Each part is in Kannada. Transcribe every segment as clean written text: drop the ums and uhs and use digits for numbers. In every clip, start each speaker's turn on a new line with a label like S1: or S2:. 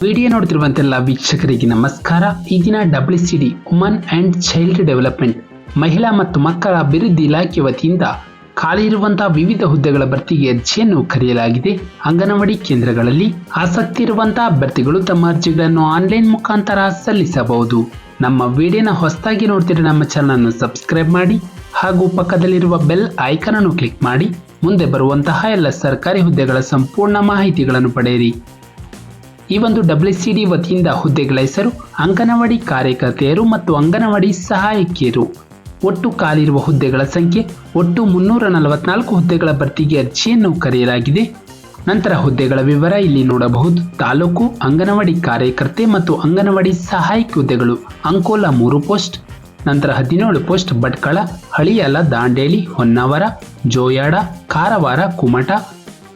S1: ವಿಡಿಯೋ ನೋಡುತ್ತಿರುವಂತೆಲ್ಲ ವೀಕ್ಷಕರಿಗೆ ನಮಸ್ಕಾರ. ಈ ದಿನ WCD woman and child development ಮಹಿಳಾ ಮತ್ತು ಮಕ್ಕಳ ಅಭಿವೃದ್ಧಿ ಇಲಾಖೆ ವತಿಯಿಂದ ಖಾಲಿ ಇರುವಂತಹ ವಿವಿಧ ಹುದ್ದೆಗಳ ಭರ್ತಿಗೆ ಅರ್ಜಿಯನ್ನು ಕರೆಯಲಾಗಿದೆ. ಅಂಗನವಾಡಿ ಕೇಂದ್ರಗಳಲ್ಲಿ ಆಸಕ್ತಿ ಇರುವಂತಹ ಅಭ್ಯರ್ಥಿಗಳು ತಮ್ಮ ಅರ್ಜಿಗಳನ್ನು ಆನ್ಲೈನ್ ಮುಖಾಂತರ ಸಲ್ಲಿಸಬಹುದು. ನಮ್ಮ ವಿಡಿಯೋನ ಹೊಸದಾಗಿ ನೋಡ್ತಿದ್ರೆ ನಮ್ಮ ಚಾನಲ್ ಅನ್ನು ಸಬ್ಸ್ಕ್ರೈಬ್ ಮಾಡಿ ಹಾಗೂ ಪಕ್ಕದಲ್ಲಿರುವ ಬೆಲ್ ಐಕಾನ್ ಅನ್ನು ಕ್ಲಿಕ್ ಮಾಡಿ ಮುಂದೆ ಬರುವಂತಹ ಎಲ್ಲ ಸರ್ಕಾರಿ ಹುದ್ದೆಗಳ ಸಂಪೂರ್ಣ ಮಾಹಿತಿಗಳನ್ನು ಪಡೆಯಿರಿ. ಈ ಒಂದು WCD ವತಿಯಿಂದ ಹುದ್ದೆಗಳ ಹೆಸರು ಅಂಗನವಾಡಿ ಕಾರ್ಯಕರ್ತೆಯರು ಮತ್ತು ಅಂಗನವಾಡಿ ಸಹಾಯಕಿಯರು. ಒಟ್ಟು ಖಾಲಿರುವ ಹುದ್ದೆಗಳ ಸಂಖ್ಯೆ ಒಟ್ಟು 344 ಹುದ್ದೆಗಳ ಭರ್ತಿಗೆ ಅರ್ಜಿಯನ್ನು ಕರೆಯಲಾಗಿದೆ. ನಂತರ ಹುದ್ದೆಗಳ ವಿವರ ಇಲ್ಲಿ ನೋಡಬಹುದು. ತಾಲೂಕು ಅಂಗನವಾಡಿ ಕಾರ್ಯಕರ್ತೆ ಮತ್ತು ಅಂಗನವಾಡಿ ಸಹಾಯಕಿ ಹುದ್ದೆಗಳು ಅಂಕೋಲಾ 3 ಪೋಸ್ಟ್, ನಂತರ 17 ಪೋಸ್ಟ್ ಭಟ್ಕಳ, ಹಳಿಯಾಲ, ದಾಂಡೇಲಿ, ಹೊನ್ನಾವರ, ಜೋಯಾಡ, ಕಾರವಾರ, ಕುಮಟ,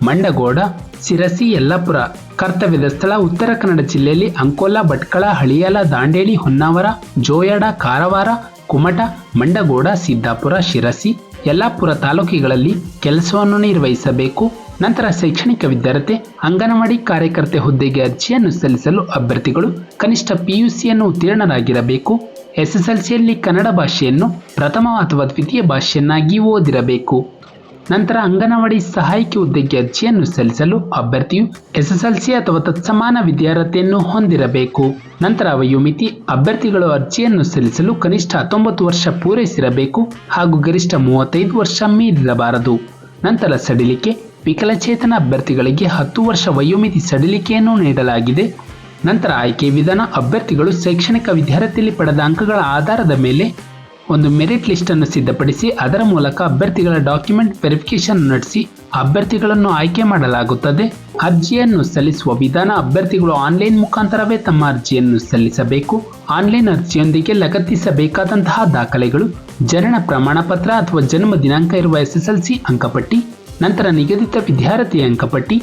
S1: ಮಂಡಗೋಡ, ಸಿರಸಿ, ಯಲ್ಲಾಪುರ. ಕರ್ತವ್ಯದ ಸ್ಥಳ ಉತ್ತರ ಕನ್ನಡ ಜಿಲ್ಲೆಯಲ್ಲಿ ಅಂಕೋಲಾ, ಭಟ್ಕಳ, ಹಳಿಯಾಲ, ದಾಂಡೇಲಿ, ಹೊನ್ನಾವರ, ಜೋಯಾಡ, ಕಾರವಾರ, ಕುಮಟ, ಮಂಡಗೋಡ, ಸಿದ್ದಾಪುರ, ಶಿರಸಿ, ಯಲ್ಲಾಪುರ ತಾಲೂಕುಗಳಲ್ಲಿ ಕೆಲಸವನ್ನು ನಿರ್ವಹಿಸಬೇಕು. ನಂತರ ಶೈಕ್ಷಣಿಕ ವಿದ್ಯಾರ್ಥಿ ಅಂಗನವಾಡಿ ಕಾರ್ಯಕರ್ತೆ ಹುದ್ದೆಗೆ ಅರ್ಜಿಯನ್ನು ಸಲ್ಲಿಸಲು ಅಭ್ಯರ್ಥಿಗಳು ಕನಿಷ್ಠ PUCಯನ್ನು ಉತ್ತೀರ್ಣರಾಗಿರಬೇಕು. SSLCಯಲ್ಲಿ ಕನ್ನಡ ಭಾಷೆಯನ್ನು ಪ್ರಥಮ ಅಥವಾ ದ್ವಿತೀಯ ಭಾಷೆಯನ್ನಾಗಿ ಓದಿರಬೇಕು. ನಂತರ ಅಂಗನವಾಡಿ ಸಹಾಯಕಿ ಹುದ್ದೆಗೆ ಅರ್ಜಿಯನ್ನು ಸಲ್ಲಿಸಲು ಅಭ್ಯರ್ಥಿಯು SSLC ಅಥವಾ ತತ್ಸಮಾನ ವಿದ್ಯಾರ್ಹತೆಯನ್ನು ಹೊಂದಿರಬೇಕು. ನಂತರ ವಯೋಮಿತಿ ಅಭ್ಯರ್ಥಿಗಳು ಅರ್ಜಿಯನ್ನು ಸಲ್ಲಿಸಲು ಕನಿಷ್ಠ 19 ವರ್ಷ ಪೂರೈಸಿರಬೇಕು ಹಾಗೂ ಗರಿಷ್ಠ 35 ವರ್ಷ ಮೀರಿರಬಾರದು. ನಂತರ ಸಡಿಲಿಕೆ ವಿಕಲಚೇತನ ಅಭ್ಯರ್ಥಿಗಳಿಗೆ 10 ವರ್ಷ ವಯೋಮಿತಿ ಸಡಿಲಿಕೆಯನ್ನು ನೀಡಲಾಗಿದೆ. ನಂತರ ಆಯ್ಕೆ ವಿಧಾನ ಅಭ್ಯರ್ಥಿಗಳು ಶೈಕ್ಷಣಿಕ ವಿದ್ಯಾರ್ಥಿಯಲ್ಲಿ ಪಡೆದ ಅಂಕಗಳ ಆಧಾರದ ಮೇಲೆ ಒಂದು ಮೆರಿಟ್ ಲಿಸ್ಟ್ ಅನ್ನು ಸಿದ್ಧಪಡಿಸಿ ಅದರ ಮೂಲಕ ಅಭ್ಯರ್ಥಿಗಳ ಡಾಕ್ಯುಮೆಂಟ್ ವೆರಿಫಿಕೇಶನ್ ನಡೆಸಿ ಅಭ್ಯರ್ಥಿಗಳನ್ನು ಆಯ್ಕೆ ಮಾಡಲಾಗುತ್ತದೆ. ಅರ್ಜಿಯನ್ನು ಸಲ್ಲಿಸುವ ವಿಧಾನ ಅಭ್ಯರ್ಥಿಗಳು ಆನ್ಲೈನ್ ಮುಖಾಂತರವೇ ತಮ್ಮ ಅರ್ಜಿಯನ್ನು ಸಲ್ಲಿಸಬೇಕು. ಆನ್ಲೈನ್ ಅರ್ಜಿಯೊಂದಿಗೆ ಲಗತ್ತಿಸಬೇಕಾದಂತಹ ದಾಖಲೆಗಳು ಜನನ ಪ್ರಮಾಣ ಪತ್ರ ಅಥವಾ ಜನ್ಮ ದಿನಾಂಕ ಇರುವ SSLC ಅಂಕಪಟ್ಟಿ, ನಂತರ ನಿಗದಿತ ವಿದ್ಯಾರ್ಥಿ ಅಂಕಪಟ್ಟಿ,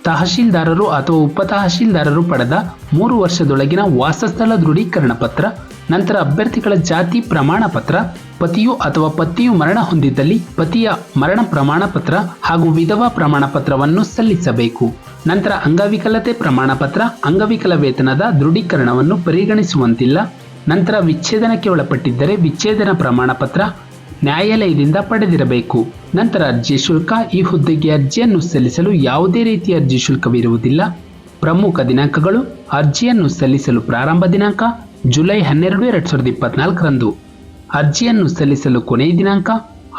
S1: ತಹಶೀಲ್ದಾರರು ಅಥವಾ ಉಪ ತಹಶೀಲ್ದಾರರು ಪಡೆದ 3 ವರ್ಷದೊಳಗಿನ ವಾಸಸ್ಥಳ ದೃಢೀಕರಣ ಪತ್ರ, ನಂತರ ಅಭ್ಯರ್ಥಿಗಳ ಜಾತಿ ಪ್ರಮಾಣ ಪತ್ರ, ಪತಿಯು ಅಥವಾ ಪತ್ನಿಯು ಮರಣ ಹೊಂದಿದ್ದಲ್ಲಿ ಪತಿಯ ಮರಣ ಪ್ರಮಾಣ ಪತ್ರ ಹಾಗೂ ವಿಧವಾ ಪ್ರಮಾಣ ಪತ್ರವನ್ನು ಸಲ್ಲಿಸಬೇಕು. ನಂತರ ಅಂಗವಿಕಲತೆ ಪ್ರಮಾಣ ಪತ್ರ, ಅಂಗವಿಕಲ ವೇತನದ ದೃಢೀಕರಣವನ್ನು ಪರಿಗಣಿಸುವಂತಿಲ್ಲ. ನಂತರ ವಿಚ್ಛೇದನಕ್ಕೆ ಒಳಪಟ್ಟಿದ್ದರೆ ವಿಚ್ಛೇದನ ಪ್ರಮಾಣ ಪತ್ರ ನ್ಯಾಯಾಲಯದಿಂದ ಪಡೆದಿರಬೇಕು. ನಂತರ ಅರ್ಜಿ ಶುಲ್ಕ. ಈ ಹುದ್ದೆಗೆ ಅರ್ಜಿಯನ್ನು ಸಲ್ಲಿಸಲು ಯಾವುದೇ ರೀತಿಯ ಅರ್ಜಿ ಶುಲ್ಕವಿರುವುದಿಲ್ಲ. ಪ್ರಮುಖ ದಿನಾಂಕಗಳು: ಅರ್ಜಿಯನ್ನು ಸಲ್ಲಿಸಲು ಪ್ರಾರಂಭ ದಿನಾಂಕ ಜುಲೈ 12, 2024 ರಂದು. ಅರ್ಜಿಯನ್ನು ಸಲ್ಲಿಸಲು ಕೊನೆಯ ದಿನಾಂಕ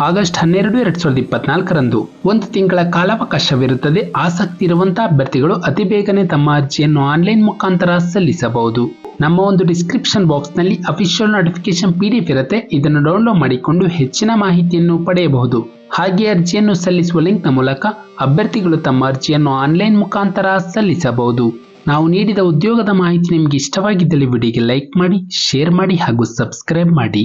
S1: ಆಗಸ್ಟ್ 12, 2024 ರಂದು. 1 ತಿಂಗಳ ಕಾಲಾವಕಾಶವಿರುತ್ತದೆ. ಆಸಕ್ತಿ ಇರುವಂತಹ ಅಭ್ಯರ್ಥಿಗಳು ಅತಿ ಬೇಗನೆ ತಮ್ಮ ಅರ್ಜಿಯನ್ನು ಆನ್ಲೈನ್ ಮುಖಾಂತರ ಸಲ್ಲಿಸಬಹುದು. ನಮ್ಮ ಒಂದು ಡಿಸ್ಕ್ರಿಪ್ಷನ್ ಬಾಕ್ಸ್ ನಲ್ಲಿ ಅಫಿಷಿಯಲ್ ನೋಟಿಫಿಕೇಶನ್ PDF ಇರುತ್ತೆ. ಇದನ್ನು ಡೌನ್ಲೋಡ್ ಮಾಡಿಕೊಂಡು ಹೆಚ್ಚಿನ ಮಾಹಿತಿಯನ್ನು ಪಡೆಯಬಹುದು. ಹಾಗೆ ಅರ್ಜಿಯನ್ನು ಸಲ್ಲಿಸುವ ಲಿಂಕ್ನ ಮೂಲಕ ಅಭ್ಯರ್ಥಿಗಳು ತಮ್ಮ ಅರ್ಜಿಯನ್ನು ಆನ್ಲೈನ್ ಮುಖಾಂತರ ಸಲ್ಲಿಸಬಹುದು. ನಾವು ನೀಡಿದ ಉದ್ಯೋಗದ ಮಾಹಿತಿ ನಿಮಗೆ ಇಷ್ಟವಾಗಿದ್ದಲ್ಲಿ ವಿಡಿಯೋಗೆ ಲೈಕ್ ಮಾಡಿ, ಶೇರ್ ಮಾಡಿ ಹಾಗೂ ಸಬ್ಸ್ಕ್ರೈಬ್ ಮಾಡಿ.